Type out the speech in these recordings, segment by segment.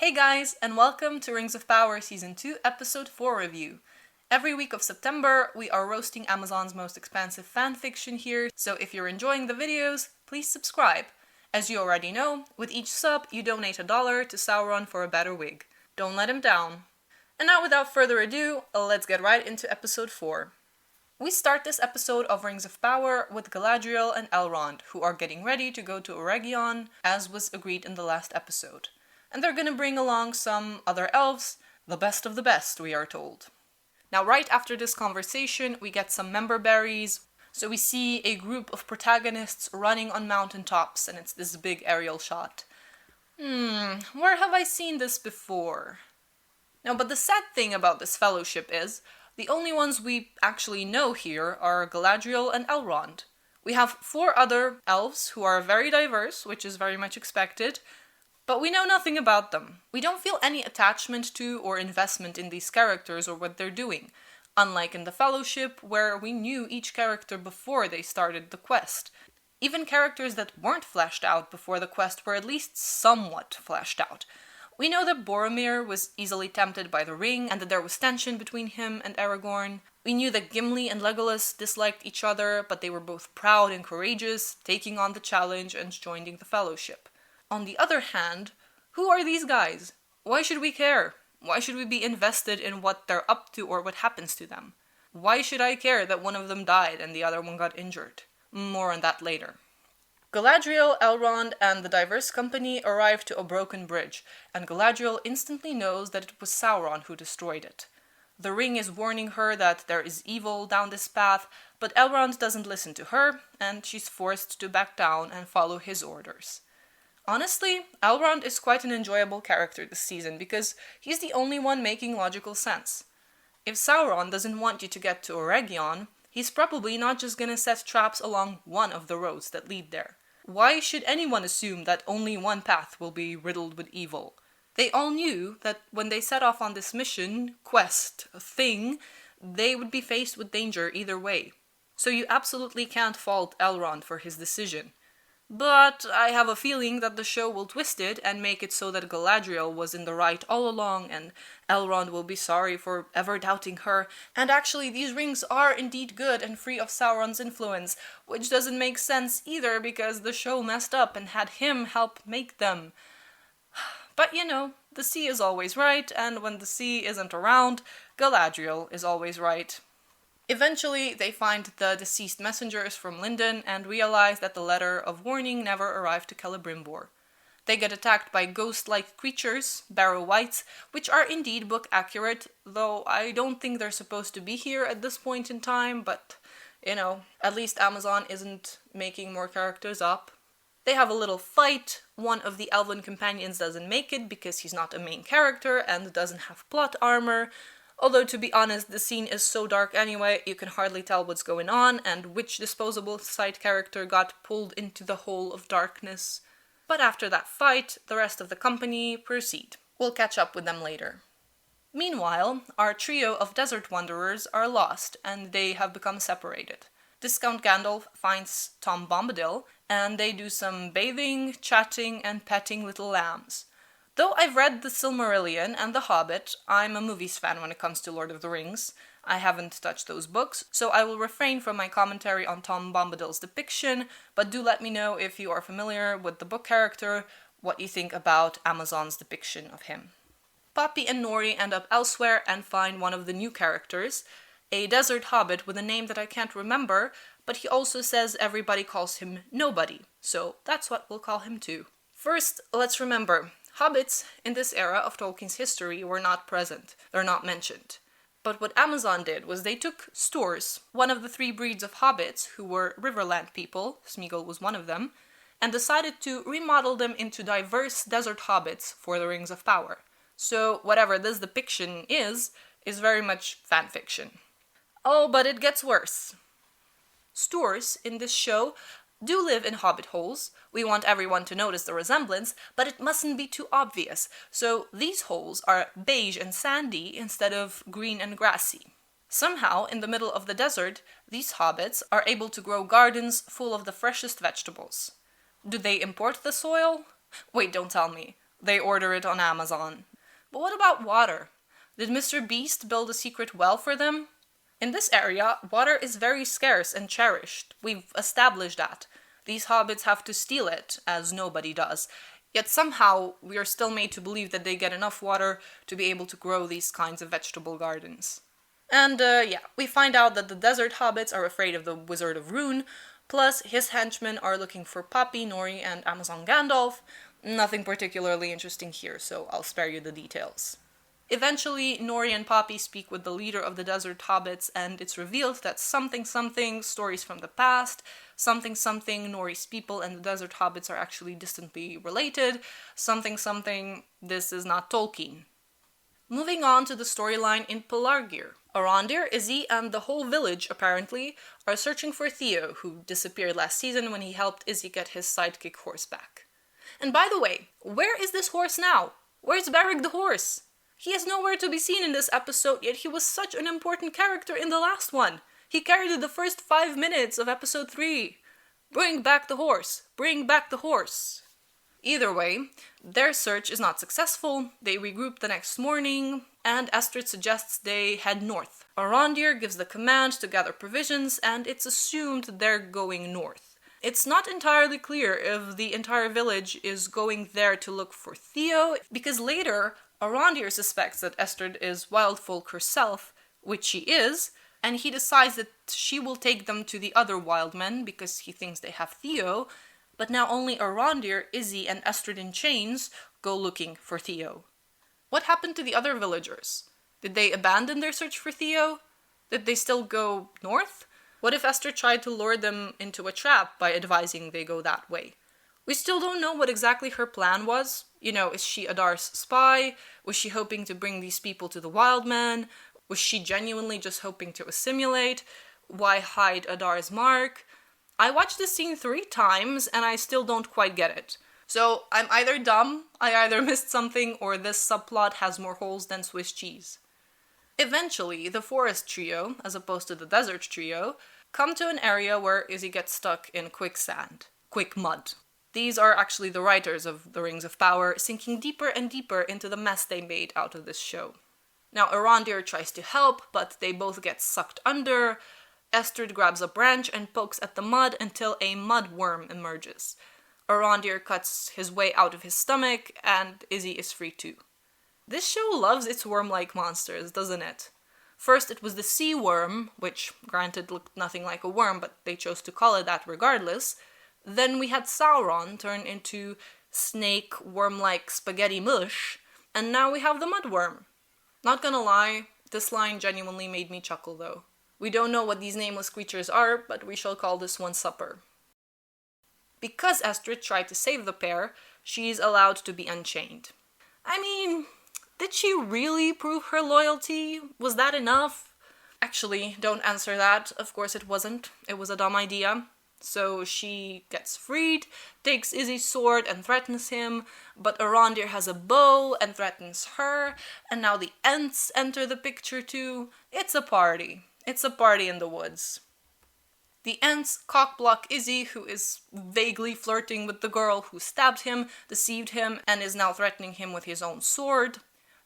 Hey guys, and welcome to Rings of Power Season 2, Episode 4 review. Every week of September, we are roasting Amazon's most expansive fanfiction here, so if you're enjoying the videos, please subscribe. As you already know, with each sub, you donate $1 to Sauron for a better wig. Don't let him down. And now without further ado, let's get right into Episode 4. We start this episode of Rings of Power with Galadriel and Elrond, who are getting ready to go to Eregion, as was agreed in the last episode. And they're gonna bring along some other elves, the best of the best, we are told. Now, right after this conversation, we get some member berries. So we see a group of protagonists running on mountaintops, and it's this big aerial shot. Where have I seen this before? Now, but the sad thing about this fellowship is, the only ones we actually know here are Galadriel and Elrond. We have 4 other elves who are very diverse, which is very much expected, but we know nothing about them. We don't feel any attachment to or investment in these characters or what they're doing, unlike in the Fellowship, where we knew each character before they started the quest. Even characters that weren't fleshed out before the quest were at least somewhat fleshed out. We know that Boromir was easily tempted by the ring and that there was tension between him and Aragorn. We knew that Gimli and Legolas disliked each other, but they were both proud and courageous, taking on the challenge and joining the Fellowship. On the other hand, who are these guys? Why should we care? Why should we be invested in what they're up to or what happens to them? Why should I care that one of them died and the other one got injured? More on that later. Galadriel, Elrond, and the diverse company arrive to a broken bridge, and Galadriel instantly knows that it was Sauron who destroyed it. The ring is warning her that there is evil down this path, but Elrond doesn't listen to her, and she's forced to back down and follow his orders. Honestly, Elrond is quite an enjoyable character this season because he's the only one making logical sense. If Sauron doesn't want you to get to Eregion, he's probably not just gonna set traps along one of the roads that lead there. Why should anyone assume that only one path will be riddled with evil? They all knew that when they set off on this mission, quest, thing, they would be faced with danger either way. So you absolutely can't fault Elrond for his decision. But I have a feeling that the show will twist it and make it so that Galadriel was in the right all along and Elrond will be sorry for ever doubting her, and actually these rings are indeed good and free of Sauron's influence, which doesn't make sense either because the show messed up and had him help make them. But you know, the sea is always right, and when the sea isn't around, Galadriel is always right. Eventually, they find the deceased messengers from Lindon and realize that the letter of warning never arrived to Celebrimbor. They get attacked by ghost-like creatures, Barrow Wights, which are indeed book accurate, though I don't think they're supposed to be here at this point in time, but, you know, at least Amazon isn't making more characters up. They have a little fight. One of the elven companions doesn't make it because he's not a main character and doesn't have plot armor. Although, to be honest, the scene is so dark anyway, you can hardly tell what's going on and which disposable side character got pulled into the hole of darkness. But after that fight, the rest of the company proceed. We'll catch up with them later. Meanwhile, our trio of desert wanderers are lost, and they have become separated. Viscount Gandalf finds Tom Bombadil, and they do some bathing, chatting, and petting little lambs. Though I've read The Silmarillion and The Hobbit, I'm a movies fan when it comes to Lord of the Rings. I haven't touched those books, so I will refrain from my commentary on Tom Bombadil's depiction, but do let me know if you are familiar with the book character, what you think about Amazon's depiction of him. Poppy and Nori end up elsewhere and find one of the new characters, a desert hobbit with a name that I can't remember, but he also says everybody calls him Nobody, so that's what we'll call him too. First, let's remember, hobbits in this era of Tolkien's history were not present. They're not mentioned. But what Amazon did was they took Stoors, one of the 3 breeds of hobbits who were Riverland people, Smeagol was one of them, and decided to remodel them into diverse desert hobbits for the Rings of Power. So whatever this depiction is very much fanfiction. Oh, but it gets worse. Stoors in this show do live in hobbit holes. We want everyone to notice the resemblance, but it mustn't be too obvious, so these holes are beige and sandy instead of green and grassy. Somehow, in the middle of the desert, these hobbits are able to grow gardens full of the freshest vegetables. Do they import the soil? Wait, don't tell me. they order it on Amazon. But what about water? Did Mr. Beast build a secret well for them? In this area, water is very scarce and cherished. We've established that. These hobbits have to steal it, as nobody does. Yet somehow, we are still made to believe that they get enough water to be able to grow these kinds of vegetable gardens. And we find out that the desert hobbits are afraid of the Wizard of Rune, plus his henchmen are looking for Poppy, Nori, and Amazon Gandalf. Nothing particularly interesting here, so I'll spare you the details. Eventually, Nori and Poppy speak with the leader of the desert hobbits, and it's revealed that something stories from the past, something Nori's people and the desert hobbits are actually distantly related, something this is not Tolkien. Moving on to the storyline in Pelargir. Arondir, Izzy, and the whole village, apparently, are searching for Theo, who disappeared last season when he helped Izzy get his sidekick horse back. And by the way, where is this horse now? Where's Beric the horse? He is nowhere to be seen in this episode, yet he was such an important character in the last one. He carried the first 5 minutes of episode 3. Bring back the horse! Bring back the horse! Either way, their search is not successful, they regroup the next morning, and Estrid suggests they head north. Arondir gives the command to gather provisions, and it's assumed they're going north. It's not entirely clear if the entire village is going there to look for Theo, because later, Arondir suspects that Estrid is Wildfolk herself, which she is, and he decides that she will take them to the other wild men because he thinks they have Theo, but now only Arondir, Izzy, and Estrid in chains go looking for Theo. What happened to the other villagers? Did they abandon their search for Theo? Did they still go north? What if Estrid tried to lure them into a trap by advising they go that way? We still don't know what exactly her plan was. Is she Adar's spy? Was she hoping to bring these people to the wild men? Was she genuinely just hoping to assimilate? Why hide Adar's mark? I watched this scene 3 times and I still don't quite get it. So I'm either dumb, I either missed something, or this subplot has more holes than Swiss cheese. Eventually, the forest trio, as opposed to the desert trio, come to an area where Izzy gets stuck in quick mud. These are actually the writers of The Rings of Power, sinking deeper and deeper into the mess they made out of this show. Now, Arondir tries to help, but they both get sucked under. Estrid grabs a branch and pokes at the mud until a mud worm emerges. Arondir cuts his way out of his stomach, and Izzy is free too. This show loves its worm-like monsters, doesn't it? First, it was the sea worm, which, granted, looked nothing like a worm, but they chose to call it that regardless. Then we had Sauron turn into snake, worm-like spaghetti mush, and now we have the mudworm. Not gonna lie, this line genuinely made me chuckle though. We don't know what these nameless creatures are, but we shall call this one supper. Because Estrid tried to save the pair, she's allowed to be unchained. I mean, did she really prove her loyalty? Was that enough? Actually, don't answer that. Of course it wasn't. It was a dumb idea. So she gets freed, takes Izzy's sword and threatens him, but Arondir has a bow and threatens her, and now the Ents enter the picture too. It's a party. It's a party in the woods. The Ents cockblock Izzy, who is vaguely flirting with the girl who stabbed him, deceived him, and is now threatening him with his own sword.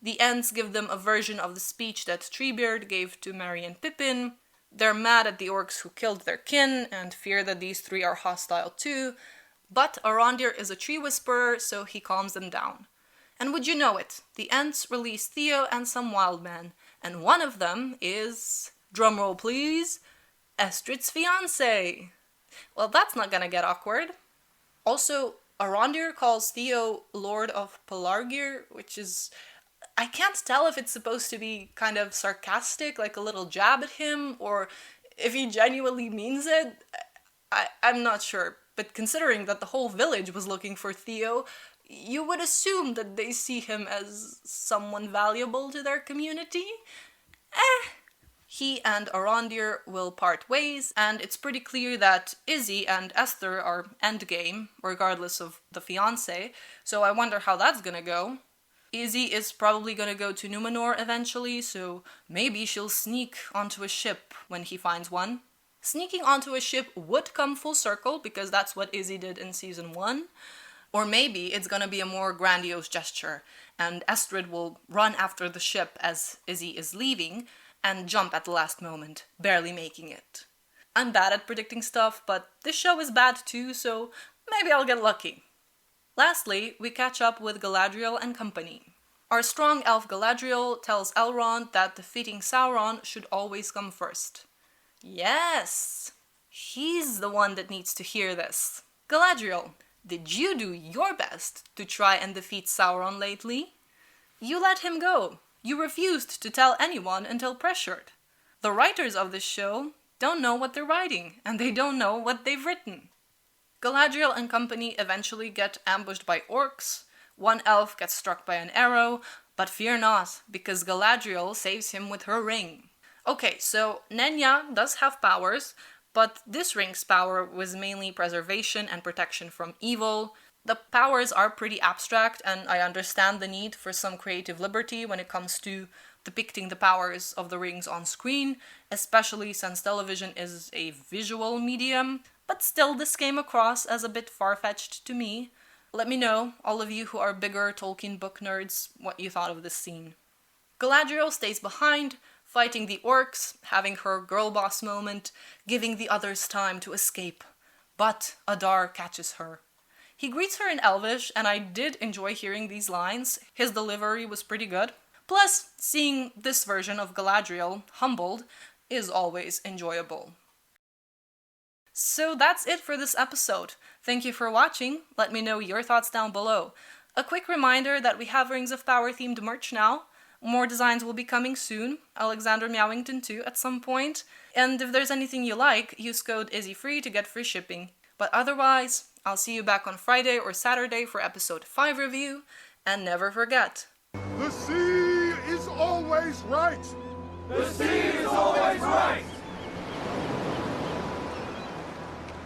The Ents give them a version of the speech that Treebeard gave to Merry and Pippin. They're mad at the orcs who killed their kin, and fear that these 3 are hostile too, but Arondir is a tree whisperer, so he calms them down. And would you know it, the Ents release Theo and some wild men, and one of them is, drumroll please, Estrid's fiancé. Well, that's not gonna get awkward. Also, Arondir calls Theo Lord of Pelargir, which is... I can't tell if it's supposed to be kind of sarcastic, like a little jab at him, or if he genuinely means it. I'm not sure, but considering that the whole village was looking for Theo, you would assume that they see him as someone valuable to their community. He and Arondir will part ways, and it's pretty clear that Izzy and Esther are endgame, regardless of the fiancé, so I wonder how that's gonna go. Izzy is probably gonna go to Numenor eventually, so maybe she'll sneak onto a ship when he finds one. Sneaking onto a ship would come full circle, because that's what Izzy did in season 1. Or maybe it's gonna be a more grandiose gesture, and Estrid will run after the ship as Izzy is leaving, and jump at the last moment, barely making it. I'm bad at predicting stuff, but this show is bad too, so maybe I'll get lucky. Lastly, we catch up with Galadriel and company. Our strong elf Galadriel tells Elrond that defeating Sauron should always come first. Yes! He's the one that needs to hear this. Galadriel, did you do your best to try and defeat Sauron lately? You let him go. You refused to tell anyone until pressured. The writers of this show don't know what they're writing, and they don't know what they've written. Galadriel and company eventually get ambushed by orcs. One elf gets struck by an arrow, but fear not, because Galadriel saves him with her ring. Okay, so Nenya does have powers, but this ring's power was mainly preservation and protection from evil. The powers are pretty abstract, and I understand the need for some creative liberty when it comes to depicting the powers of the rings on screen, especially since television is a visual medium, but still this came across as a bit far-fetched to me. Let me know, all of you who are bigger Tolkien book nerds, what you thought of this scene. Galadriel stays behind, fighting the orcs, having her girl boss moment, giving the others time to escape. But Adar catches her. He greets her in Elvish, and I did enjoy hearing these lines. His delivery was pretty good. Plus, seeing this version of Galadriel humbled is always enjoyable. So that's it for this episode. Thank you for watching. Let me know your thoughts down below. A quick reminder that we have Rings of Power themed merch now. More designs will be coming soon, Alexander Meowington too at some point. And if there's anything you like, use code IZZYFREE to get free shipping. But otherwise, I'll see you back on Friday or Saturday for episode 5 review, and never forget, the sea is always right! The sea